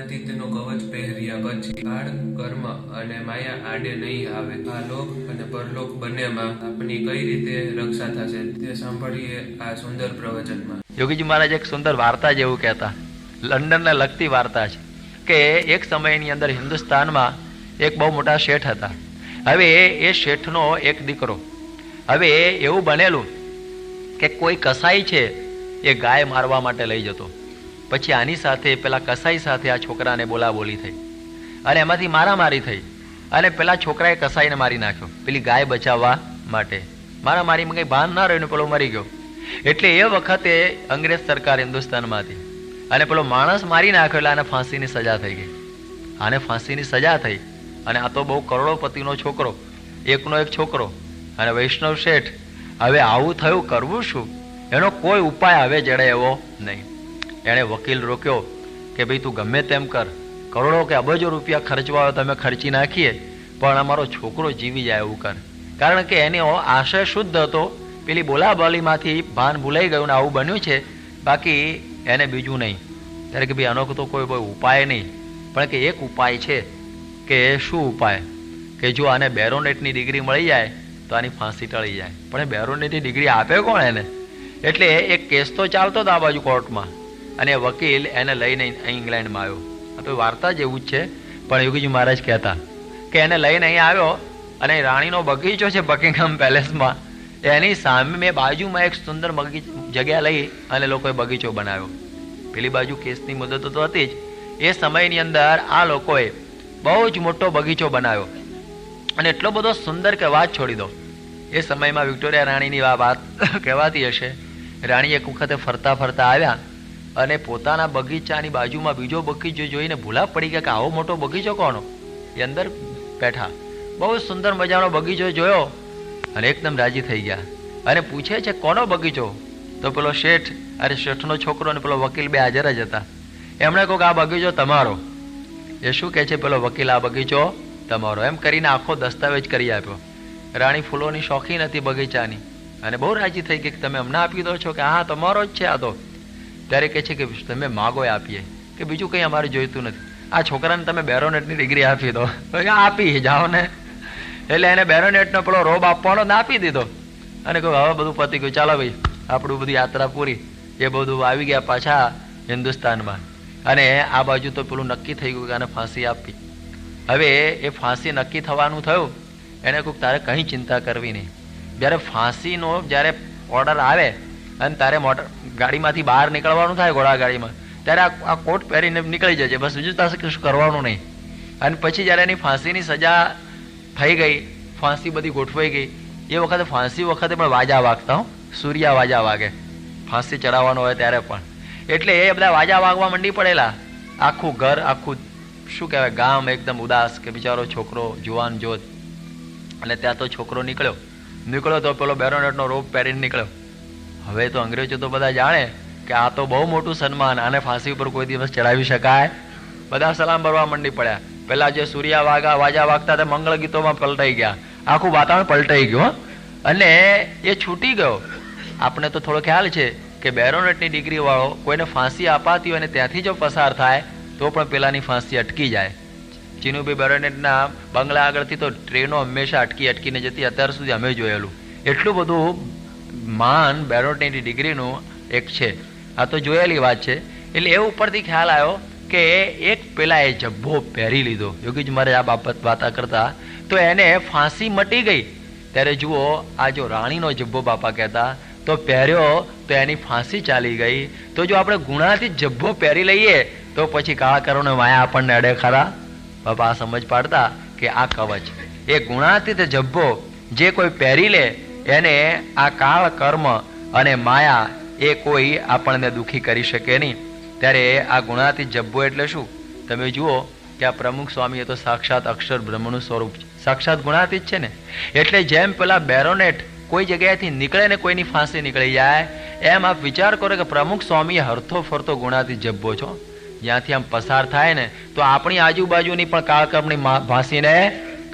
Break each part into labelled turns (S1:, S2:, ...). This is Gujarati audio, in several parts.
S1: ગુણાતીતનો કવચ પહેર્યા પછી કાળ કર્મ અને માયા આડે નહીં આવે. આ લોક અને પરલોક બંનેમાં આપની કઈ રીતે રક્ષા થશે તે સાંભળીએ આ સુંદર પ્રવચનમાં.
S2: યોગીજી મહારાજ એક સુંદર વાર્તા જેવું કહેતા, લંડનને લગતી વાર્તા છે કે એક સમયની અંદર હિન્દુસ્તાનમાં એક બહુ મોટા શેઠ હતા. હવે એ શેઠનો એક દીકરો, હવે એવું બનેલું કે કોઈ કસાઈ છે એ ગાય મારવા માટે લઈ જતો. પછી આની સાથે પેલા કસાઈ સાથે આ છોકરાને બોલાબોલી થઈ અને એમાંથી મારામારી થઈ અને પેલા છોકરાએ કસાઈને મારી નાખ્યો પેલી ગાય બચાવવા માટે. મારામારીમાં કંઈ ભાન ના રહ્યું ને પેલો મરી ગયો. એટલે એ વખતે અંગ્રેજ સરકાર હિન્દુસ્તાનમાં હતી અને પેલો માણસ મારી નાખ્યો એટલે આને ફાંસીની સજા થઈ ગઈ. આને ફાંસીની સજા થઈ અને આ તો બહુ કરોડોપતિનો છોકરો, એકનો એક છોકરો અને વૈષ્ણવ શેઠ. હવે આવું થયું, કરવું શું? એનો કોઈ ઉપાય હવે જડે એવો નહીં. એણે વકીલ રોક્યો કે ભાઈ તું ગમે તેમ કર, કરોડો કે અબજો રૂપિયા ખર્ચવા હોય તમે ખર્ચી નાખીએ, પણ અમારો છોકરો જીવી જાય એવું કર. કારણ કે એનો આશય શુદ્ધ હતો, પેલી બોલાબોલીમાંથી ભાન ભૂલાઈ ગયું ને આવું બન્યું છે, બાકી એને બીજું નહીં. ત્યારે કે ભાઈ આનો તો કોઈ ઉપાય નહીં, પણ કે એક ઉપાય છે. કે શું ઉપાય? કે જો આને બેરોનેટની ડિગ્રી મળી જાય તો આની ફાંસી ટળી જાય. પણ એ બેરોનેટની ડિગ્રી આપે કોણ એને? એટલે એક કેસ તો ચાલતો હતો આ બાજુ કોર્ટમાં અને વકીલ એને લઈને ઇંગ્લેન્ડમાં આવ્યો. તો વાર્તા જેવું જ છે, પણ યોગીજી મહારાજ કહેતા કે એને લઈને અહીં આવ્યો અને રાણીનો બગીચો છે બકિંગહામ પેલેસમાં, એની સામે બાજુમાં એક સુંદર જગ્યા લઈ અને લોકોએ બગીચો બનાવ્યો. પેલી બાજુ કેસની મુદત તો હતી જ. એ સમયની અંદર આ લોકોએ બહુ જ મોટો બગીચો બનાવ્યો અને એટલો બધો સુંદર કે વાત છોડી દો. એ સમયમાં વિક્ટોરિયા રાણીની વાત કહેવાતી હશે. રાણી એક વખતે ફરતા ફરતા આવ્યા અને પોતાના બગીચાની બાજુમાં બીજો બગીચો જોઈને ભૂલા પડી ગયા કે આવો મોટો બગીચો કોનો? એ અંદર બેઠા બહુ સુંદર મજાનો બગીચો જોયો અને એકદમ રાજી થઈ ગયા અને પૂછે છે કોનો બગીચો? તો પેલો શેઠ અરે શેઠનો છોકરો અને પેલો વકીલ બે હાજર જ હતા. એમણે કહ્યું કે આ બગીચો તમારો. એ શું કહે છે પેલો વકીલ? આ બગીચો તમારો. એમ કરીને આખો દસ્તાવેજ કરી આપ્યો. રાણી ફૂલોની શોખીન હતી બગીચાની અને બહુ રાજી થઈ ગઈ કે તમે અમને આપી દો છો કે હા તમારો જ છે આ તો. ત્યારે કહે છે કે તમે માગો આપીએ, કે બીજું કંઈ અમારે જોઈતું નથી, આ છોકરાને તમે બેરોનેટની ડિગ્રી આપી દો. આપી જાઓ ને. એટલે એને બેરોનેટનો પેલો રોબ આપવાનો ને આપી દીધો અને કહ્યું હવે બધું પતી ગયું, ચાલો ભાઈ આપણું બધી યાત્રા પૂરી. એ બધું આવી ગયા પાછા હિન્દુસ્તાનમાં અને આ બાજુ તો પેલું નક્કી થઈ ગયું કે આને ફાંસી આપી. હવે એ ફાંસી નક્કી થવાનું થયું. એને કહ્યું તારે કંઈ ચિંતા કરવી નહીં. જ્યારે ફાંસીનો જ્યારે ઓર્ડર આવે અને તારે મોટર ગાડીમાંથી બહાર નીકળવાનું થાય ઘોડા ગાડીમાં, ત્યારે આ કોટ પહેરીને નીકળી જજે, બસ બીજું તારે કશું કરવાનું નહીં. અને પછી જ્યારે એની ફાંસીની સજા થઈ ગઈ, ફાંસી બધી ગોઠવાઈ ગઈ, એ વખતે ફાંસી વખતે પણ વાજા વાગતા હો, સૂર્યા વાજા વાગે ફાંસી ચડાવવાનો હોય ત્યારે પણ. એટલે એ બધા વાજા વાગવા મંડી પડેલા. આખું ઘર, આખું શું કહેવાય ગામ એકદમ ઉદાસ કે બિચારો છોકરો જુવાન જોત. અને ત્યાં તો છોકરો નીકળ્યો તો પેલો બેરોનેટનો રોબ પહેરીને નીકળ્યો. હવે તો અંગ્રેજો તો બધા જાણે કે આ તો બહુ મોટું સન્માન, આને ફાંસી ઉપર કોઈ દિવસ ચડાવી શકાય. બધા સલામ ભરવા મંડી પડ્યા. પેલા જે સૂર્યા વાજા વાગતા તે મંગળ ગીતોમાં પલટાઈ ગયા, આખું વાતાવરણ પલટાઈ ગયું અને એ છૂટી ગયો. આપણે તો થોડો ખ્યાલ છે કે બેરોનેટની ડિગ્રી વાળો કોઈને ફાંસી અપાતી હોય ને ત્યાંથી જો પસાર થાય તો પણ પેલાની ફાંસી અટકી જાય. ચીનુભાઈ બેરોનેટના બંગલા આગળથી તો ટ્રેનો હંમેશા અટકીને જતી, અત્યાર સુધી અમે જોયેલું. એટલું બધું માન બેરોનેટની ડિગ્રીનું એક છે. આ તો જોયેલી વાત છે. એટલે એ ઉપરથી ખ્યાલ આવ્યો કે એક પેલા એ જબ્બો પહેરી લીધો. યોગીજી મારે આ બાબત વાતા કરતા તો એને ફાંસી મટી ગઈ. ત્યારે જુઓ આ જો રાણીનો જબ્બો બાપા કહેતા તો પહેર્યો તો એની ફાંસી ચાલી ગઈ. તો જો આપણે ગુણાથી જબ્બો પહેરી લઈએ તો પછી કાળા કરોને માયા આપણને અડે ખરા? બાપા આ સમજ પાડતા કે આ કવચ એ ગુણાતીત જબ્બો જે કોઈ પહેરી લે એને આ કાળ કર્મ અને માયા એ કોઈ આપણને દુઃખી કરી શકે નહીં. ત્યારે આ ગુણાતીત જબ્બો એટલે શું? તમે જુઓ કે આ પ્રમુખ સ્વામી એ તો સાક્ષાત અક્ષર બ્રહ્મનું સ્વરૂપ છે, સાક્ષાત ગુણાતીત છે ને. એટલે જેમ પેલા બેરોનેટ કોઈ જગ્યાએથી નીકળે ને કોઈની ફાંસી નીકળી જાય, એમ આપ વિચાર કરો કે પ્રમુખ સ્વામી હરતો ફરતો ગુણાતીત જબ્બો છો. જ્યાંથી આમ પસાર થાય ને તો આપણી આજુબાજુની પણ કાળકર્મની ફાંસીને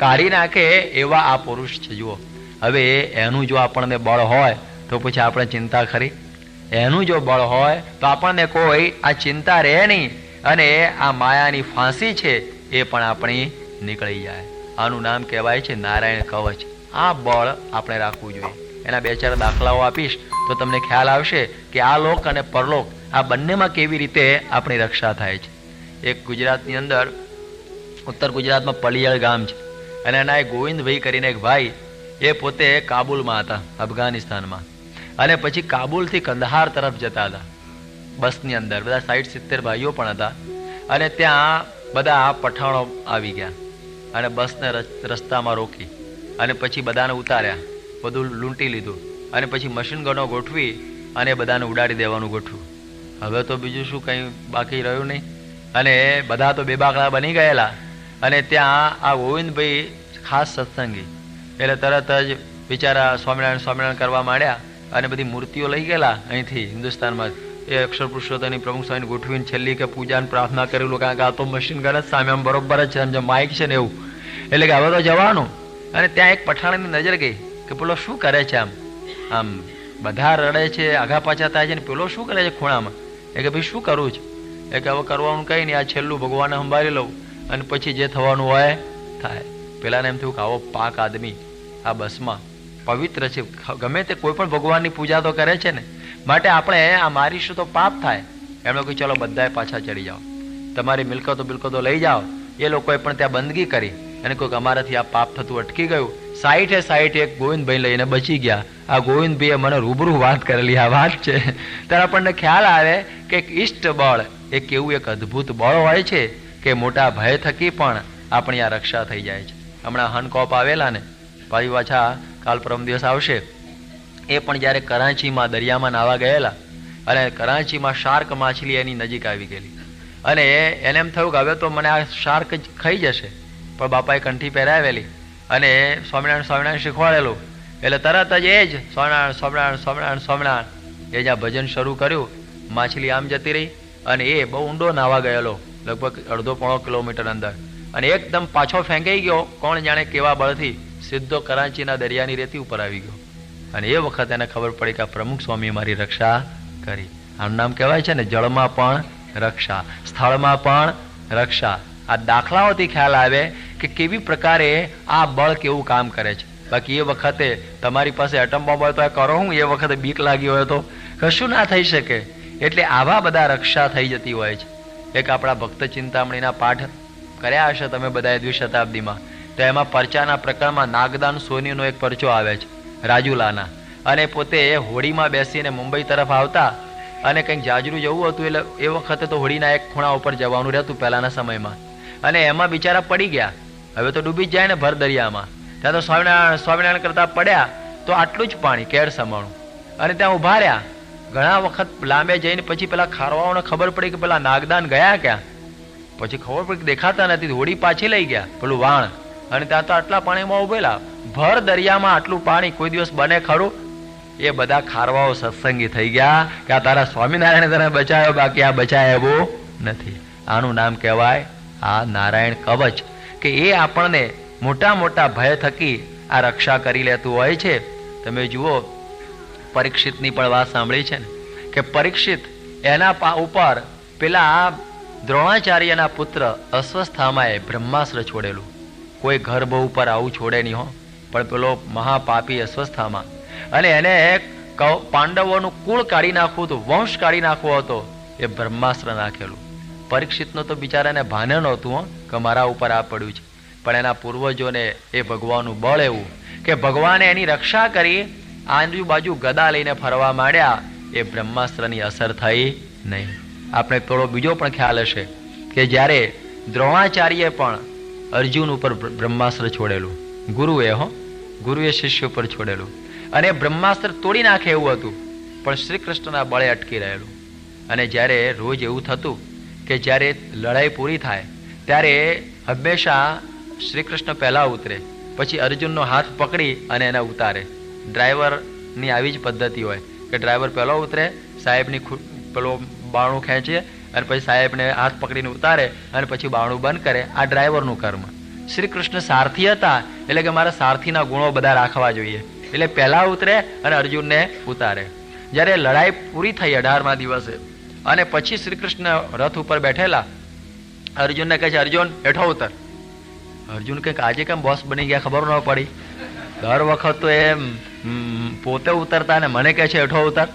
S2: કાઢી નાખે એવા આ પુરુષ છે. જુઓ હવે એનું જો આપણને બળ હોય તો પછી આપણે ચિંતા ખરી? એનું જો બળ હોય તો આપણને કોઈ આ ચિંતા રહે નહીં. અને આ માયાની ફાંસી છે એ પણ આપણી નીકળી જાય. આનું નામ કહેવાય છે નારાયણ કવચ. આ બળ આપણે રાખવું જોઈએ. એના 2-4 દાખલાઓ આપીશ તો તમને ખ્યાલ આવશે કે આ લોક અને પરલોક આ બંનેમાં કેવી રીતે આપણી રક્ષા થાય છે. એક ગુજરાતની અંદર ઉત્તર ગુજરાતમાં પલિયળ ગામ છે અને એના એક ગોવિંદભાઈ કરીને એક ભાઈ, એ પોતે કાબુલમાં હતા, અફઘાનિસ્તાનમાં, અને પછી કાબુલથી કંદહાર તરફ જતા હતા બસની અંદર. બધા 60-70 ભાઈઓ પણ હતા અને ત્યાં બધા પઠાણો આવી ગયા અને બસને રસ્તામાં રોકી અને પછી બધાને ઉતાર્યા, બધું લૂંટી લીધું અને પછી મશીન ગનો ગોઠવી અને બધાને ઉડાડી દેવાનું ગોઠવ્યું. હવે તો બીજું શું કંઈ બાકી રહ્યું નહીં અને બધા તો બેબાકડા બની ગયેલા. અને ત્યાં આ ગોવિંદભાઈ ખાસ સત્સંગી, એટલે તરત જ બિચારા સ્વામિનારાયણ કરવા માંડ્યા અને બધી મૂર્તિઓ લઈ ગયેલા અહીંથી હિન્દુસ્તાનમાં. એ અક્ષર પુરુષોત્તમની પ્રમુખ સ્વામીને ગોઠવીને છેલ્લી કે પૂજાને પ્રાર્થના કરેલું, કારણ કે આ તો મશીન ગન જ સામે આમ બરોબર જ છે, માઇક છે ને એવું, એટલે કે હવે તો જવાનું. અને ત્યાં એક પઠાણની નજર ગઈ કે પેલો શું કરે છે, આમ બધા રડે છે, આઘા પાછા થાય છે ને પેલો શું કરે છે ખૂણામાં. એ કે ભાઈ શું કરવું છે? એ કે હવે કરવાનું કંઈ નહીં, આ છેલ્લું ભગવાનને સંભાળી લઉં અને પછી જે થવાનું હોય થાય. પેલાને એમ થયું કે આવો પાક આદમી આ બસમાં પવિત્ર છે, ગમે તે કોઈ પણ ભગવાનની પૂજા તો કરે છે ને, માટે આપણે આ મારીશું તો પાપ થાય. એમણે કહ્યું ચલો બધાએ પાછા ચડી જાઓ, તમારી મિલકતો લઈ જાઓ. એ લોકોએ પણ ત્યાં બંદગી કરી અને કોઈક અમારાથી આ પાપ થતું અટકી ગયું. 60 એક ગોવિંદભાઈ લઈને બચી ગયા. આ ગોવિંદભાઈએ મને રૂબરૂ વાત કરેલી આ વાત છે. ત્યારે આપણને ખ્યાલ આવે કે એક ઈષ્ટ બળ એ કેવું એક અદ્ભુત બળ હોય છે કે મોટા ભય થકી પણ આપણી આ રક્ષા થઈ જાય છે. હમણાં હનકોપ આવેલા ને, પાછી પાછા કાલ પરમ દિવસ આવશે. એ પણ જ્યારે કરાંચીમાં દરિયામાં નાવા ગયેલા અને કરાંચીમાં શાર્ક માછલી એની નજીક આવી ગયેલી અને એને એમ થયું કે હવે તો મને આ શાર્ક જ ખાઈ જશે. પણ બાપાએ કંઠી પહેરાવેલી અને સ્વામિનારાયણ શીખવાડેલું, એટલે તરત જ એ જ સ્વામિનારાયણ એ જ્યાં ભજન શરૂ કર્યું, માછલી આમ જતી રહી અને એ બહુ ઊંડો નાવા ગયેલો, લગભગ 1.5 કિલોમીટર અંદર, અને એકદમ પાછો ફેંકાઈ ગયો, કોણ જાણે કેવા બળથી, સીધો કરાંચીના દરિયાની રેતી ઉપર આવી ગયો. અને એ વખત એને ખબર પડી કે આ પ્રમુખ સ્વામી મારી રક્ષા કરી. આનું નામ કહેવાય છે ને જળમાં પણ રક્ષા, સ્થળમાં પણ રક્ષા. આ દાખલાઓથી ખ્યાલ આવે કે કેવી પ્રકારે આ બળ કેવું કામ કરે છે. બાકી એ વખતે તમારી પાસે એટમ બોમ્બ હોય તો આ કરો હું, એ વખતે બીક લાગી હોય તો કશું ના થઈ શકે. એટલે આવા બધા રક્ષા થઈ જતી હોય છે. એક આપણા ભક્ત ચિંતામણીના પાઠ કર્યા હશે તમે બધાએ 2 શતાબ્દીમાં, તો એમાં પરચાના પ્રકરણમાં નાગદાન સોનીનો એક પરચો આવે છે રાજુલાના, અને પોતે હોડીમાં બેસીને મુંબઈ તરફ આવતા અને કંઈક જાજરૂ જવું હતું, એટલે એ વખતે તો હોડીના એક ખૂણા ઉપર જવાનું રહેતું પહેલાના સમયમાં, અને એમાં બિચારા પડી ગયા. હવે તો ડૂબી જ જાય ને ભર દરિયામાં. ત્યાં તો સ્વામિનારાયણ કરતા પડ્યા તો આટલું જ પાણી કેર સમાણું, અને ત્યાં ઉભા રહ્યા ઘણા વખત લાંબે જઈને. પછી પેલા ખારવાઓને ખબર પડી કે પેલા નાગદાન ગયા ક્યાં, પછી ખબર પડી કે દેખાતા નથી, હોડી પાછી લઈ ગયા પેલું વાણ, અને ત્યાં તો આટલા પાણીમાં ઉભેલા ભર દરિયામાં આટલું પાણી કોઈ દિવસ બને ખરું? એ બધા ખારવાઓ સત્સંગી થઈ ગયા કે આ તારા સ્વામિનારાયણ તને બચાવ્યો, બાકી આ બચાય એવું નથી. આનું નામ કહેવાય આ નારાયણ કવચ, કે એ આપણને મોટા મોટા ભય થકી આ રક્ષા કરી લેતું હોય છે. તમે જુઓ પરીક્ષિતની પણ વાત સાંભળી છે ને, કે પરીક્ષિત એના ઉપર પેલા દ્રોણાચાર્યના પુત્ર અશ્વસ્થામાએ બ્રહ્માસ્ત્ર છોડેલું. કોઈ ગર્ભ ઉપર આવું છોડે નહીં હો, પણ પેલો મહાપાપી અશ્વસ્થામા, અને એને પાંડવોનું કુળ કાઢી નાખવું હતું, વંશ કાઢી નાખવો હતો, એ બ્રહ્માસ્ત્ર નાખેલું. પરીક્ષિતનો તો બિચારાને ભાને નહોતું હો કે મારા ઉપર આ પડ્યું છે, પણ એના પૂર્વજોને એ ભગવાનનું બળ એવું કે ભગવાને એની રક્ષા કરી. આજુબાજુ ગદા લઈને ફરવા માંડ્યા, એ બ્રહ્માસ્ત્રની અસર થઈ નહીં. આપણે થોડો બીજો પણ ખ્યાલ હશે કે જ્યારે દ્રોણાચાર્ય પણ અર્જુન ઉપર બ્રહ્માસ્ત્ર છોડેલું, ગુરુએ શિષ્ય ઉપર છોડેલું, અને બ્રહ્માસ્ત્ર તોડી નાખે એવું હતું, પણ શ્રી કૃષ્ણના બળે અટકી રહેલું. અને જ્યારે રોજ એવું થતું કે જ્યારે લડાઈ પૂરી થાય ત્યારે હંમેશા શ્રી કૃષ્ણ પહેલા ઉતરે, પછી અર્જુનનો હાથ પકડી અને એને ઉતારે. ડ્રાઈવરની આવી જ પદ્ધતિ હોય કે ડ્રાઈવર પહેલો ઉતરે, સાહેબની પેલો બાણું ખેંચે અને પછી સાહેબને હાથ પકડીને ઉતારે અને પછી બાણું બંધ કરે. આ ડ્રાઈવરનું કર્મ. શ્રી કૃષ્ણ સારથી હતા, એટલે કે મારા સારથીના ગુણો બધા રાખવા જોઈએ, એટલે પહેલા ઉતરે અને અર્જુનને ઉતારે. જ્યારે લડાઈ પૂરી થઈ 18મા દિવસે, અને પછી શ્રી કૃષ્ણ રથ ઉપર બેઠેલા અર્જુનને કહે છે, અર્જુન હેઠો ઉતર. અર્જુન કંઈક આજે કેમ બોસ બની ગયા ખબર ન પડી. દર વખત તો એ પોતે ઉતરતા ને મને કહે છે હેઠો ઉતર.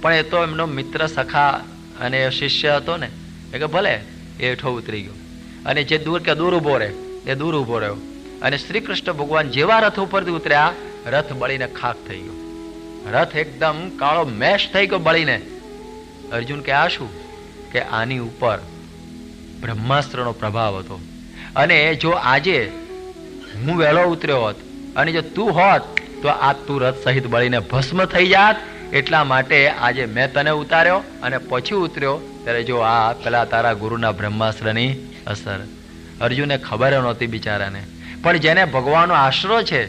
S2: પણ એ તો એમનો મિત્ર સખા અને શિષ્ય હતો ને, એ કે ભલે, એ હેઠો ઉતરી ગયો. અને જે દૂર કે દૂર ઊભો રહે એ દૂર ઊભો રહ્યો. અને શ્રી કૃષ્ણ ભગવાન જેવા રથ ઉપરથી ઉતર્યા, રથ બળીને ખાક થઈ ગયો. રથ એકદમ કાળો મેશ થઈ ગયો બળીને. અર્જુન કે આ શું? કે આની ઉપર બ્રહ્માસ્ત્રનો પ્રભાવ હતો. અને જો આજે હું વહેલો ઉતર્યો હોત અને જો તું હોત તો આ તું રથ સહિત બળીને ભસ્મ થઈ જાત. એટલા માટે આજે મેં તને ઉતાર્યો અને પછી ઉતર્યો ત્યારે જો આ પેલા તારા ગુરુના બ્રહ્માસ્ત્રની અસર. અર્જુનને ખબર નહોતી બિચારાને. પણ જેને ભગવાનનો આશરો છે,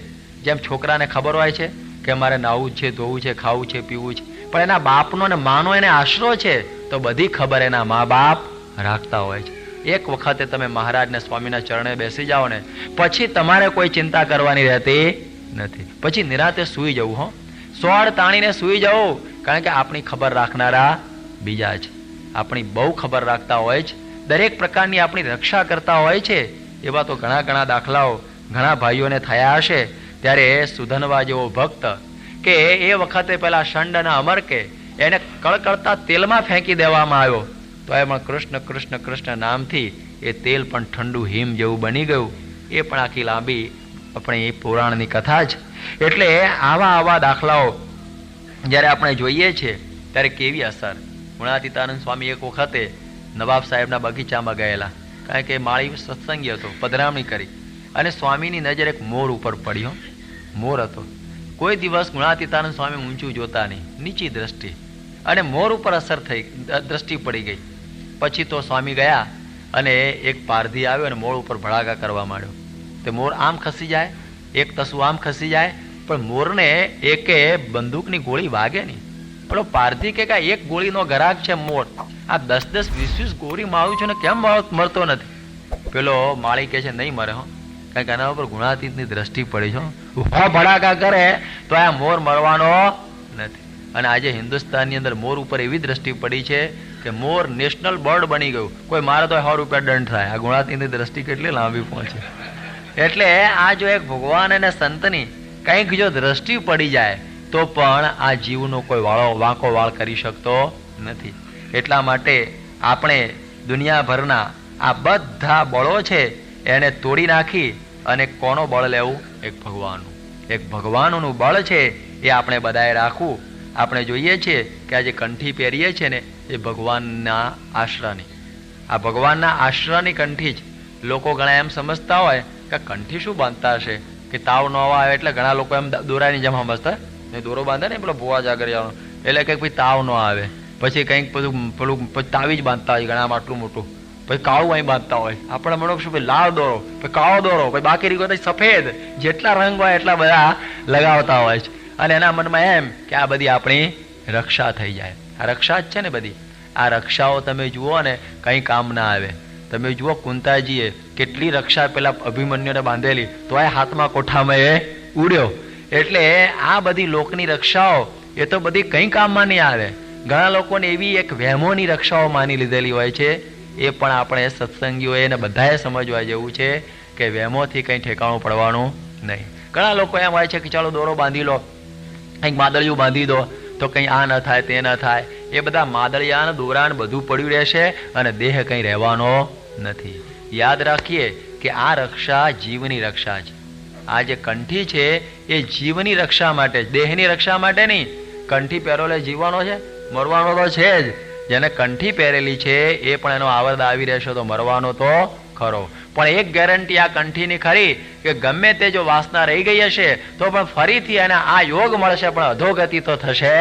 S2: જેમ છોકરાને ખબર હોય છે કે મારે નાવું છે, ધોવું છે, ખાવું છે, પીવું છે, પણ એના બાપનો ને માનો એને આશરો છે તો બધી ખબર એના મા બાપ રાખતા હોય છે. એક વખતે તમે મહારાજને સ્વામીના ચરણે બેસી જાઓ ને પછી તમારે કોઈ ચિંતા કરવાની રહેતી નથી. પછી નિરાતે સૂઈ જવું. હો, સોળ તાણીને સૂઈ જવું. કારણ કે આપણી ખબર રાખનારા બીજા છે. આપણી બહુ ખબર રાખતા હોય છે, દરેક પ્રકારની આપણી રક્ષા કરતા હોય છે. એવા તો ઘણા ઘણા દાખલાઓ ઘણા ભાઈઓને થયા હશે. ત્યારે સુધનવા જેવો ભક્ત કે એ વખતે પેલા શંડ અને અમર કે એને કળકળતા તેલમાં ફેંકી દેવામાં આવ્યો તો એમાં કૃષ્ણ કૃષ્ણ કૃષ્ણ નામથી એ તેલ પણ ઠંડુ હિમ જેવું બની ગયું. એ પણ આખી લાંબી આપણી એ પુરાણની કથા જ. એટલે આવા દાખલાઓ જ્યારે આપણે જોઈએ છીએ ત્યારે કેવી અસર. ગુણાતીતાનંદ સ્વામી એક વખતે નવાબ સાહેબના બગીચામાં ગયેલા, કારણ કે માળી સત્સંગી હતો, પધરામણી કરી અને સ્વામીની નજર એક મોર ઉપર પડ્યો. મોર હતો. કોઈ દિવસ ગુણાતીતાનંદ સ્વામી ઊંચું જોતા નહીં, નીચી દ્રષ્ટિ, અને મોર ઉપર અસર થઈ, દ્રષ્ટિ પડી ગઈ. પછી તો સ્વામી ગયા અને એક પારધી આવ્યો અને મોર ઉપર ભડાકા કરવા માંડ્યો. તે મોર આમ ખસી જાય, એક તસુ આમ ખસી જાય, પણ મોરને એકે બંદૂકની ગોળી વાગે નહીં. પેલો પારધી કે એક ગોળીનો ગરાક છે મોર, આ 10-10, 20-20 ગોળી મારું છું ને કેમ મરતો નથી? પેલો માળી કે છે નહીં મરે. હો, કારણ કે આના ઉપર ગુણાતીતની દ્રષ્ટિ પડી છે. ભડાકા કરે તો આ મોર મરવાનો નથી. અને આજે હિન્દુસ્તાનની અંદર મોર ઉપર એવી દ્રષ્ટિ પડી છે કે મોર નેશનલ બર્ડ બની ગયું. કોઈ મારે તો 100 રૂપિયા દંડ થાય. આ ગુણાતીતની દ્રષ્ટિ કેટલી લાંબી પહોંચે. એટલે આ જો એક ભગવાન અને સંતની કંઈક જો દ્રષ્ટિ પડી જાય તો પણ આ જીવનો કોઈ વાંકો વાળ કરી શકતો નથી. એટલા માટે આપણે દુનિયાભરના આ બધા બળો છે એને તોડી નાખી અને કોનો બળ લેવું? એક ભગવાનનું. એક ભગવાનનું બળ છે એ આપણે બધાએ રાખવું. આપણે જોઈએ છીએ કે આ જે કંઠી પહેરીએ છીએ ને એ ભગવાનના આશરાની, આ ભગવાનના આશરાની કંઠી જ. લોકો ઘણા એમ સમજતા હોય કે કંઠી શું બાંધતા હશે કે તાવ ન આવે, એટલે ઘણા લોકો એમ દોરાની જેમ સમજતા ને દોરો બાંધે ને પેલો ભુવા જાગરિયાનો, એટલે કંઈક ભાઈ તાવ ન આવે. પછી કંઈક પેલું તાવી જ બાંધતા હોય ઘણામાં આટલું મોટું, પછી કાળું અહીં બાંધતા હોય. આપણે મળો શું ભાઈ લાલ દોરો, પછી કાળો દોરો, પછી બાકી રીતો સફેદ, જેટલા રંગ હોય એટલા બધા લગાવતા હોય છે. અને એના મનમાં એમ કે આ બધી આપણી રક્ષા થઈ જાય. આ રક્ષા જ છે ને બધી. આ રક્ષાઓ તમે જુઓ ને કંઈ કામ ના આવે. તમે જુઓ કુંતાજીએ કેટલી રક્ષા પેલા અભિમન્યુને બાંધેલી, તો એ હાથમાં કોઠામાં એ ઉડ્યો. એટલે આ બધી લોકની રક્ષાઓ એ તો બધી કંઈ કામમાં નહીં આવે. ઘણા લોકોને એવી એક વહેમોની રક્ષાઓ માની લીધેલી હોય છે. એ પણ આપણે સત્સંગીઓએ ને બધાએ સમજવા જેવું છે કે વહેમોથી કંઈ ઠેકાણું પડવાનું નહીં. ઘણા લોકો એમ હોય છે કે ચાલો દોરો બાંધી લો, કંઈક માદળિયું બાંધી દો તો કંઈ આ ન થાય તે ન થાય. એ બધા માદળિયા દોરાન બધું પડ્યું રહેશે અને દેહ કંઈ રહેવાનો નથી. યાદ રાખીએ કે આ રક્ષા જીવની રક્ષા છે. આ જે કંઠી છે એ જીવની રક્ષા માટે, દેહની રક્ષા માટે નહીં. કંઠી પહેરેલો જીવવાનો છે, મરવાનો તો છે જ. જેને કંઠી પહેરેલી છે એ પણ એનો આવરદ આવી રહેશે તો મરવાનો તો ખરો. પણ એક ગેરંટી આ કંઠીની ખરી કે ગમે તે જો વાસના રહી ગઈ હશે તો પણ ફરીથી એને આ યોગ મળશે, પણ અધોગતિ તો થશે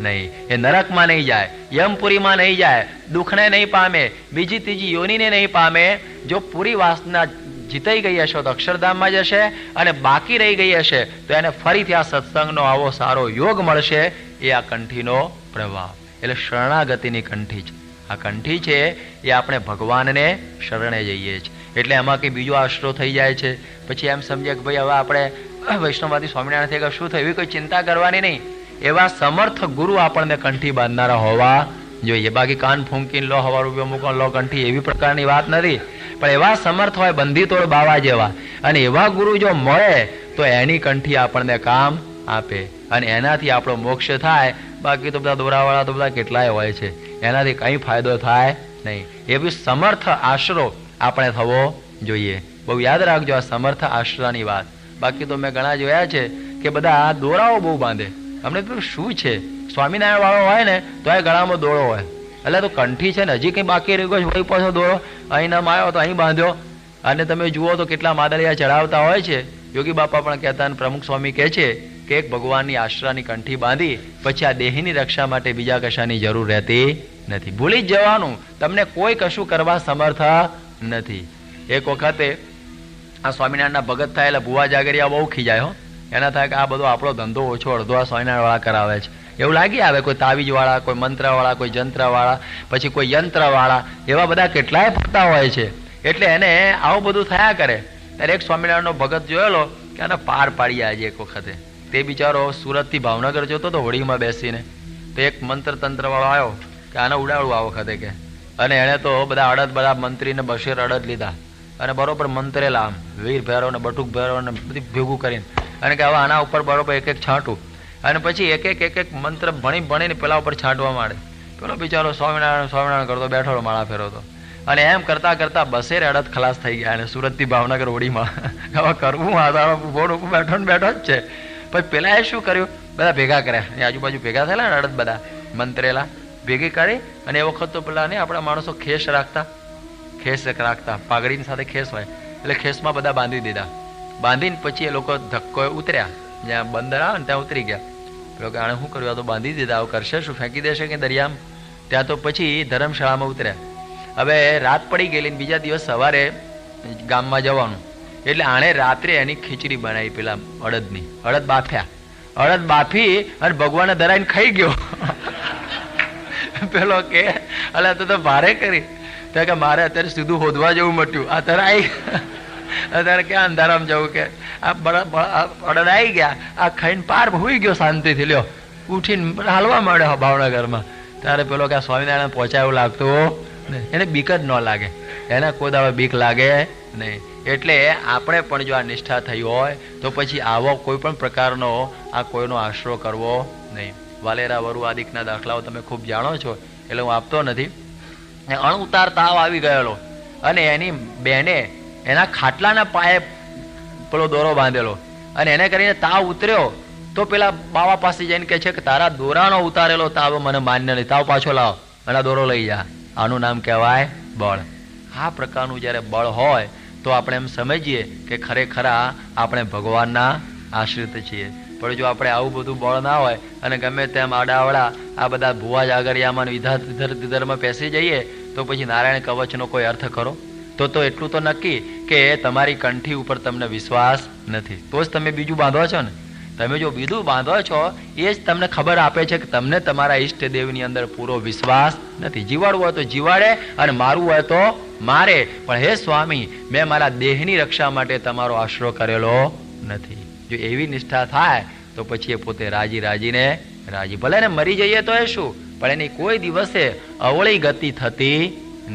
S2: નહીં. એ નરકમાં નહીં જાય, યમપુરીમાં નહીં જાય, દુઃખને નહીં પામે, બીજી ત્રીજી યોનિને નહીં પામે. જો પૂરી વાસના જીતાઈ ગઈ હશે તો અક્ષરધામમાં જશે, અને બાકી રહી ગઈ હશે તો એને ફરીથી આ સત્સંગનો આવો સારો યોગ મળશે. એ આ કંઠીનો પ્રભાવ. એટલે શરણાગતિની કંઠી છે. આ કંઠી છે એ આપણે ભગવાનને શરણે જઈએ છીએ. એટલે એમાં કંઈ બીજો આશરો થઈ જાય છે. પછી એમ સમજે કે ભાઈ હવે આપણે વૈષ્ણવવાદી સ્વામિનારાયણ થઈ ગયા, શું થયું? એવી કોઈ ચિંતા કરવાની નહીં. એવા સમર્થ ગુરુ આપણને કંઠી બાંધનારા હોવા જોઈએ. બાકી કાન ફૂંકીને લો, હવા રૂપિયા મૂકો, લો કંઠી, એવી પ્રકારની વાત નથી. પણ એવા સમર્થ હોય બંધી તોડ બાવા જેવા, અને એવા ગુરુ જો મળે તો એની કંઠી આપણને કામ આપે અને એનાથી આપણો મોક્ષ થાય. બાકી તો બધા દોરાવાળા તો બધા કેટલાય હોય છે, એનાથી કંઈ ફાયદો થાય નહીં. એવી સમર્થ આશરો આપણે થવો જોઈએ. બહુ યાદ રાખજો આ સમર્થ આશરાની વાત. બાકી તો મેં ઘણા જોયા છે કે બધા દોરાઓ બહુ બાંધે. અમને તો શું છે, સ્વામિનારાયણ વાળો હોય ને તો એ ગળામાં દોરો હોય, એટલે તો કંઠી છે ને હજી કંઈ બાકી રહી ગયો, વળી પાછો દોરો અહીંના માયો તો અહીં બાંધ્યો. અને તમે જુઓ તો કેટલા માદળિયા ચડાવતા હોય છે. યોગી બાપા પણ કહેતા, અને પ્રમુખ સ્વામી કહે છે કે એક ભગવાનની આશરાની કંઠી બાંધી પછી આ દેહની રક્ષા માટે બીજા કશાની જરૂર રહેતી નથી. ભૂલી જ જવાનું, તમને કોઈ કશું કરવા સમર્થ નથી. એક વખતે આ સ્વામિનારાયણના ભગત થાય એટલે ભુવા જાગરિયા બહુ ખીજાય હો. એના થાય કે આ બધો આપણો ધંધો ઓછો અડધો આ સ્વામિનારાયણ વાળા કરાવે છે એવું લાગી આવે. કોઈ તાવીજ વાળા, કોઈ મંત્ર વાળા, કોઈ જંત્ર વાળા, પછી કોઈ યંત્ર વાળા, એવા બધા કેટલાય ફરતા હોય છે. એટલે એને આવું બધું થયા કરે. ત્યારે એક સ્વામિનારાયણનો ભગત જોયેલો કે આને પાર પાડી આજે એક વખતે. તે બિચારો સુરતથી ભાવનગર જતો હતો હોડીમાં બેસીને, તો એક મંત્ર તંત્ર વાળો આવ્યો કે આને ઉડાડવું આ વખતે કે. અને એણે તો બધા અડદ, બધા મંત્રીને બશેર અડદ લીધા અને બરોબર મંત્રેલા, આમ વીર ભૈરવ ને બટુક ભૈરવ ને બધી ભેગું કરીને, અને કે હવે આના ઉપર બરોબર એક એક છાંટું. અને પછી એક એક મંત્ર ભણીને પેલા ઉપર છાંટવા માંડે. પેલો બિચારો સ્વામિનારાયણ સ્વામિનારાયણ કરતો બેઠો માળા ફેરવતો. અને એમ કરતા કરતા બસેર અડદ ખલાસ થઈ ગયા. અને સુરતથી ભાવનગર હોડીમાં હવે કરવું બોર્ડ ઉપર બેઠો ને બેઠો જ છે. પછી પેલા એ શું કર્યું, બધા ભેગા કર્યા, આજુબાજુ ભેગા થયેલા ને અડદ બધા મંત્રેલા ભેગી કરી. અને એ વખત તો પેલા ને આપણા માણસો ખેસ રાખતા, પાઘડીની સાથે ખેસ હોય એટલે ખેસમાં બધા બાંધી દીધા. બાંધીને પછી એ લોકો ધક્કો ઉતર્યા, જ્યાં બંદર આવે ને ત્યાં ઉતરી ગયા. પેલો કે આણે શું કર્યું, આ તો બાંધી દીધા, આવું કરશે શું, ફેંકી દેશે કે દરિયામાં? ત્યાં તો પછી ધર્મશાળામાં ઉતર્યા. હવે રાત પડી ગયેલી, બીજા દિવસ સવારે ગામમાં જવાનું. એટલે આણે રાત્રે એની ખીચડી બનાવી, પેલા અડદની, અડદ બાફ્યા, અડદ બાફી અને ભગવાને ધરાઈને ખાઈ ગયો. પેલો કે અલા તો ભારે કરી, તો કે મારે અત્યારે સીધું હોદવા જેવું મટ્યું, આ ધરાઈ અત્યારે ક્યાં અંધારામાં જવું, કે આ અડદ આવી ગયા, આ ખાઈને પાર હોઈ ગયો શાંતિથી. લ્યો ઉઠીને હાલવા માંડ્યો ભાવનગરમાં. ત્યારે પેલો કે સ્વામિનારાયણ પહોંચાય એવું લાગતું, એને બીક જ ન લાગે, એને કોઈ દાડો બીક લાગે નહીં. એટલે આપણે પણ જો આ નિષ્ઠા થઈ હોય તો પછી આવો કોઈ પણ પ્રકારનો આ કોઈનો આશરો કરવો નહીં. વાલેરા વરુ આદિકના દાખલાઓ તમે ખૂબ જાણો છો એટલે હું આપતો નથી. અણઉતાર તાવ આવી ગયેલો અને એની બેને એના ખાટલાના પાયે પેલો દોરો બાંધેલો, અને એને કરીને તાવ ઉતર્યો તો પેલા બાવા પાસે જઈને કહે છે કે તારા દોરાનો ઉતારેલો તાવ મને માન્ય નહીં, તાવ પાછો લાવો અને દોરો લઈ જા. આનું નામ કહેવાય બળ. આ પ્રકારનું જ્યારે બળ હોય તો આપણે એમ સમજીએ કે ખરેખર આપણે ભગવાનના આશ્રિત છીએ. પણ જો આપણે આવું બધું બળ ના હોય અને ગમે તેમ આડાવડા આ બધા ભુવા જાગરિયામાં વિધામાં પેસી જઈએ તો પછી નારાયણ કવચનો કોઈ અર્થ ખરો? તો એટલું તો નક્કી કે તમારી કંઠી ઉપર તમને વિશ્વાસ નથી, તો જ તમે બીજું બાંધો છો ને. તમે જો બીજું બાંધો છો એ જ તમને ખબર આપે છે કે તમને તમારા ઈષ્ટદેવની અંદર પૂરો વિશ્વાસ નથી. જીવાડવું હોય તો જીવાડે અને મારવું હોય તો મારે, પણ હે સ્વામી મેં મારા દેહની રક્ષા માટે તમારો આશરો કરેલો નથી. જો એવી નિષ્ઠા થાય તો પછી એ પોતે રાજીને ભલે ને મરી જઈએ તો એ શું, પણ એની કોઈ દિવસે અવળી ગતિ થતી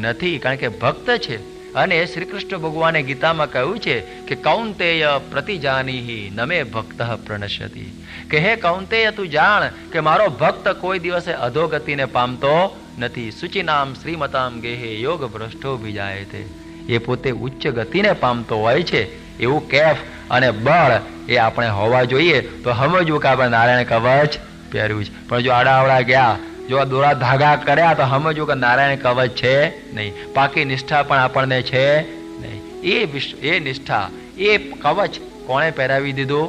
S2: નથી, કારણ કે ભક્ત છે. અને શ્રી કૃષ્ણ ભગવાને ગીતામાં કહ્યું છે કે કૌંતેય પ્રતિજાનીહિ નમે ભક્ત પ્રણશ્યતિ, કે હે કૌંતેય તું જાણ કે મારો ભક્ત કોઈ દિવસે અધોગતિને પામતો નથી. સુચિનામ શ્રીમતામ ગેહે યોગ ભ્રષ્ટો ભીજાય તે, એ પોતે ઉચ્ચ ગતિને પામતો હોય છે. એવું કેફ અને બળ એ આપણે હોવા જોઈએ. તો સમજવું કે આપણે નારાયણ કવચ પહેર્યું છે, પણ જો આડાવડા ગયા, જો દોરા ધાગા કર્યા તો સમજવું કે નારાયણ કવચ છે નહીં, પાકી નિષ્ઠા પણ આપણને છે નહીં. એ નિષ્ઠા એ કવચ કોણે પહેરાવી દીધું?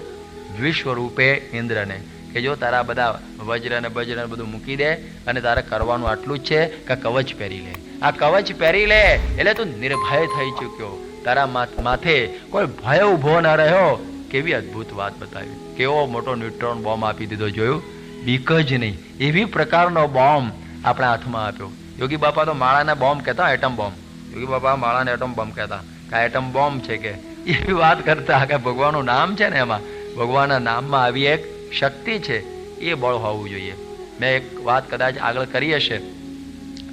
S2: વિશ્વરૂપે ઇન્દ્રને, કે જો તારા બધા વજ્ર ને બજ્ર બધું મૂકી દે અને તારે કરવાનું આટલું જ છે કે કવચ પહેરી લે. આ કવચ પહેરી લે એટલે તું નિર્ભય થઈ ચૂક્યો, તારા માથે કોઈ ભય ઉભો ન રહ્યો. કેવી અદભુત વાત બતાવી, કેવો મોટો ન્યુટ્રોન બોમ્બ આપી દીધો, જોયું? બીક જ નહીં, એવી પ્રકારનો બોમ્બ આપણા હાથમાં આપ્યો. યોગી બાપા તો માળાના બોમ્બ કહેતા, એટમ બોમ્બ. યોગી બાપા માળાને એટમ બોમ્બ કહેતા કે આ એટમ બોમ્બ છે, કે એવી વાત કરતા કે ભગવાનનું નામ છે ને, એમાં ભગવાનના નામમાં આવી એક શક્તિ છે, એ બળ હોવું જોઈએ. મેં એક વાત કદાચ આગળ કરી હશે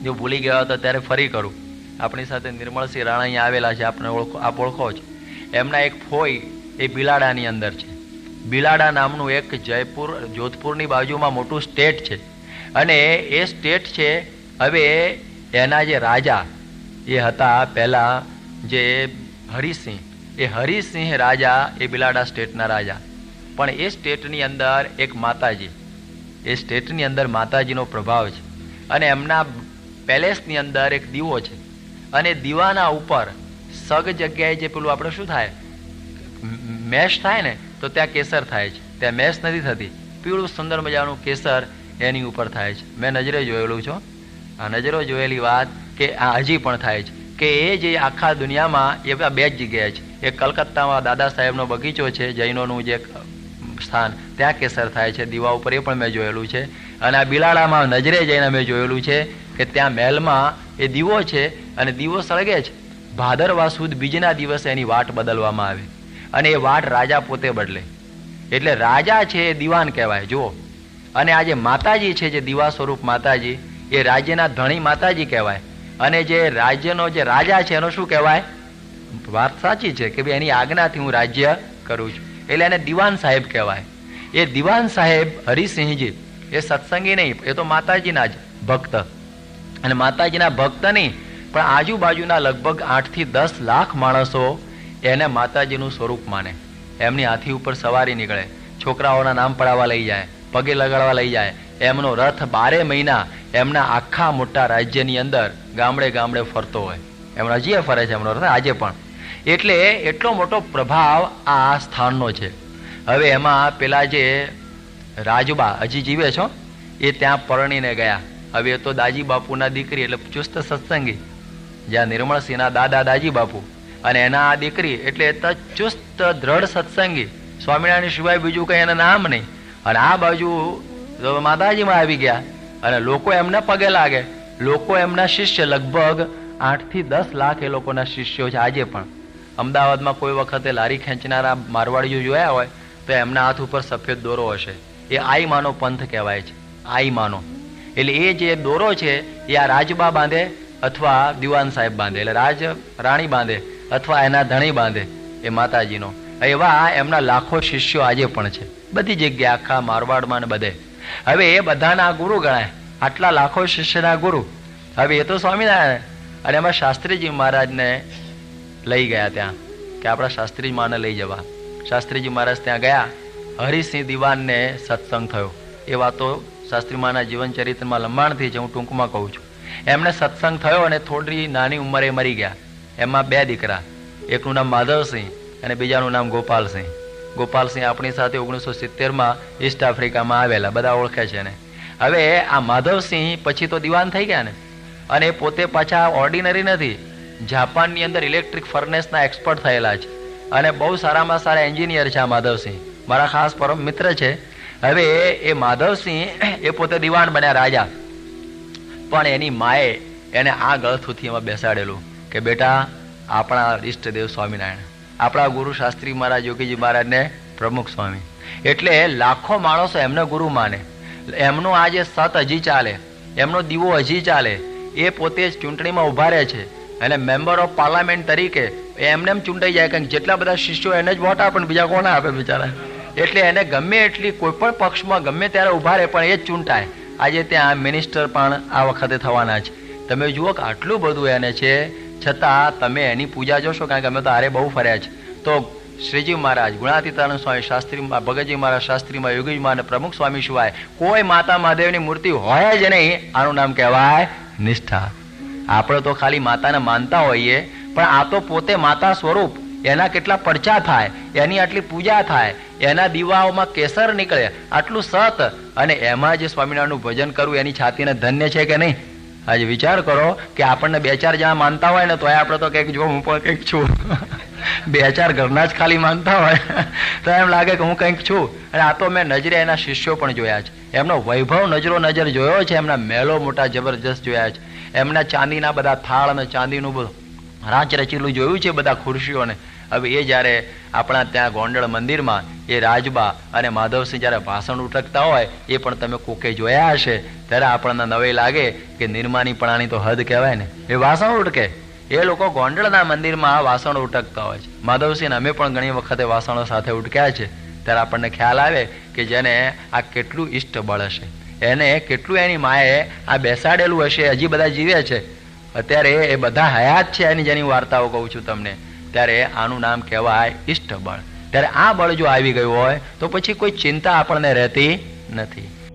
S2: જો ભૂલી ગયા હો તો ત્યારે ફરી કરું. આપણી સાથે નિર્મળસિંહ રાણા અહીંયા આવેલા છે, આપણે આપ ઓળખો છો. એમના એક ફોઈ એ બિલાડાની અંદર છે. બિલાડા નામનું એક જોધપુરની બાજુમાં મોટું સ્ટેટ છે, અને એ સ્ટેટ છે. હવે એના જે રાજા એ હતા પહેલાં જે હરિસિંહ, એ હરિસિંહ રાજા એ બિલાડા સ્ટેટના રાજા. પણ એ સ્ટેટની અંદર એક માતાજી, એ સ્ટેટની અંદર માતાજીનો પ્રભાવ છે, અને એમના પેલેસની અંદર એક દીવો છે, અને દીવાના ઉપર સગ જગ્યાએ જે પેલું આપણે શું થાય મેશ થાય ને, તો ત્યાં કેસર થાય છે. ત્યાં મેશ નથી થતી, પીળું સુંદર મજાનું કેસર એની ઉપર થાય છે. મેં નજરે જોયેલું છું, આ નજરો જોયેલી વાત કે આ હજી પણ થાય છે. કે એ જે આખા દુનિયામાં એ બે જ જગ્યાએ છે. એક કલકત્તામાં દાદા સાહેબનો બગીચો છે, જૈનોનું જે સ્થાન, ત્યાં કેસર થાય છે દીવા ઉપર, એ પણ મેં જોયેલું છે. અને આ બિલાડામાં નજરે જઈને મેં જોયેલું છે કે ત્યાં મહેલમાં એ દીવો છે, અને દીવો સળગે છે. ભાદરવા સુદ બીજના દિવસે એની વાટ બદલવામાં આવે, અને એ વાટ રાજા પોતે બદલે. એટલે રાજા છે એ દીવાન કહેવાય. જુઓ, અને આ જે માતાજી છે, જે દીવા સ્વરૂપ માતાજી, એ રાજ્યના ધણી માતાજી કહેવાય. અને જે રાજ્યનો જે રાજા છે એનો શું કહેવાય? વાત સાચી છે કે ભાઈ એની આજ્ઞાથી હું રાજ્ય કરું છું, એટલે એને દીવાન સાહેબ કહેવાય. એ દીવાન સાહેબ હરિસિંહજી એ સત્સંગી નહીં, એ તો માતાજીના જ ભક્ત. અને માતાજીના ભક્ત નહીં, પણ આજુબાજુના લગભગ 8 થી 10 લાખ માણસો એને માતાજીનું સ્વરૂપ માને. એમની હાથી ઉપર સવારી નીકળે, છોકરાઓના નામ પડાવવા લઈ જાય, પગે લગાડવા લઈ જાય. એમનો રથ 12 મહિના એમના આખા મોટા રાજ્યની અંદર ગામડે ગામડે ફરતો હોય. એમનો હજી ફરે છે એમનો રથ આજે પણ. એટલે એટલો મોટો પ્રભાવ આ સ્થાનનો છે. હવે એમાં પેલા જે રાજબા હજી જીવે છો, એ ત્યાં પરણીને ગયા. હવે એ તો દાજી બાપુના દીકરી, એટલે ચુસ્ત સત્સંગી, જ્યાં નિર્મળસિંહના દાદા દાજી બાપુ, અને એના આ દીકરી એટલે ચુસ્ત દ્રઢ સત્સંગી. સ્વામિનારાયણ સિવાય બીજું કંઈ એના નામ નહીં. અને આ બાજુ માતાજીમાં આવી ગયા, અને લોકો એમને પગે લાગે. લોકો એમના શિષ્ય, લગભગ 8 થી 10 લાખ એ લોકોના શિષ્યો છે આજે પણ. અમદાવાદમાં કોઈ વખતે લારી ખેંચનારા મારવાડીઓ જોયા હોય તો એમના હાથ ઉપર સફેદ દોરો હશે. એ આઈમાનો પંથ કહેવાય છે, આઈમાનો. એટલે એ જે દોરો છે એ આ રાજબા બાંધે અથવા દિવાન સાહેબ બાંધે, એટલે રાજ રાણી બાંધે અથવા એના ધણી બાંધે એ માતાજીનો. એવા એમના લાખો શિષ્યો આજે પણ છે બધી જગ્યાએ, આખા મારવાડમાં ને બધે. હવે એ બધાના ગુરુ ગણાય, આટલા લાખો શિષ્યના ગુરુ. હવે એ તો સ્વામિનારાયણ. અને એમાં શાસ્ત્રીજી મહારાજને લઈ ગયા ત્યાં, કે આપણા શાસ્ત્રીજી માને લઈ જવા. શાસ્ત્રીજી મહારાજ ત્યાં ગયા. હરિસિંહ દિવાનને સત્સંગ થયો. એ વાતો શાસ્ત્રી માના જીવન ચરિત્રમાં લંબાણથી છે, હું ટૂંકમાં કહું છું. એમને સત્સંગ થયો અને થોડી નાની ઉંમરે મરી ગયા. એમાં 2 દીકરા, એકનું નામ માધવસિંહ અને બીજાનું નામ ગોપાલસિંહ. ગોપાલસિંહ આપણી સાથે 1970માં ઈસ્ટ આફ્રિકામાં આવેલા, બધા ઓળખે છે ને. હવે આ માધવસિંહ પછી તો દિવાન થઈ ગયા ને, અને પોતે પાછા ઓર્ડિનરી નથી, જાપાનની અંદર ઇલેક્ટ્રિક ફર્નેસના એક્સપર્ટ થયેલા છે, અને બહુ સારામાં સારા એન્જિનિયર છે આ માધવસિંહ, મારા ખાસ પરમ મિત્ર છે. હવે એ માધવસિંહ એ પોતે દિવાન બન્યા રાજા, પણ એની માએ એને આ ગળથુથી એમાં બેસાડેલું કે બેટા આપણા ઈષ્ટદેવ સ્વામિનારાયણ, આપણા ગુરુ શાસ્ત્રી મહારાજ યોગીજી મહારાજને પ્રમુખ સ્વામી. એટલે લાખો માણસો એમને ગુરુ માને. એમનો આ જે સત હજી ચાલે, એમનો દીવો હજી ચાલે. એ પોતે જ ચૂંટણીમાં ઉભા રહે છે, અને મેમ્બર ઓફ પાર્લામેન્ટ તરીકે એમને એમ ચૂંટાઈ જાય, કારણ કે જેટલા બધા શિષ્યો એને જ વોટ આપે, બીજા કોને આપે બિચારા. એટલે એને ગમે એટલી કોઈ પણ પક્ષમાં ગમે ત્યારે ઉભા રહે, પણ એ જ ચૂંટાય. આજે ત્યાં મિનિસ્ટર પણ આ વખતે થવાના છે. તમે જુઓ કે આટલું બધું એને છે, છતાં તમે એની પૂજા જોશો, કારણ કે અમે તો હારે બહુ ફર્યા છે. તો શ્રીજી મહારાજ, ગુણાતીતાનંદ સ્વામી, શાસ્ત્રી ભગતજી મહારાજ, શાસ્ત્રીમાં યોગીજી મહારાજ, પ્રમુખ સ્વામી સિવાય કોઈ માતા મહાદેવની મૂર્તિ હોય જ નહીં. આનું નામ કહેવાય નિષ્ઠા. આપણે તો ખાલી માતાને માનતા હોઈએ, પણ આ તો પોતે માતા સ્વરૂપ. એના કેટલા પડચા થાય, એની આટલી પૂજા થાય, એના દીવાઓમાં કેસર નીકળે, આટલું સત, અને એમાં જે સ્વામિનારાયણનું ભજન કરવું એની છાતીને ધન્ય છે કે નહીં? આજે વિચાર કરો કે આપણને 2-4 જણા માનતા હોય ને, તો આપણે તો કંઈક જો હું પણ કંઈક છું. 2-4 ઘરના જ ખાલી માનતા હોય તો એમ લાગે કે હું કંઈક છું. અને આ તો મેં નજરે એના શિષ્યો પણ જોયા છે, એમનો વૈભવ નજર જોયો છે, એમના મહેલો મોટા જબરજસ્ત જોયા છે, એમના ચાંદીના બધા થાળ અને ચાંદીનું બધું રાચ રચેલું જોયું છે, બધા ખુરશીઓને. હવે એ જ્યારે આપણા ત્યાં ગોંડલ મંદિરમાં એ રાજબા અને માધવસિંહ જ્યારે ભાષણ ઉટકતા હોય એ પણ તમે કોકે જોયા હશે, ત્યારે આપણને નવાઈ લાગે કે નિર્માનીપણાની તો હદ કહેવાય ને. એ વાસણ ઉટકે, એ લોકો ગોંડલના મંદિરમાં વાસણો ઉટકતા હોય છે. માધવસિંહ અમે પણ ઘણી વખતે વાસણો સાથે ઉટક્યા છે. ત્યારે આપણને ખ્યાલ આવે કે જેને આ કેટલું ઇષ્ટ બળ હશે, એને કેટલું એની માએ આ બેસાડેલું હશે. હજી બધા જીવે છે અત્યારે, એ બધા હયાત છે એની જેની વાર્તાઓ કહું છું તમને. ત્યારે આનું નામ કહેવાય ઇષ્ટ બળ. ત્યારે આ બળ જો આવી ગયું હોય તો પછી કોઈ ચિંતા આપણને રહેતી નથી.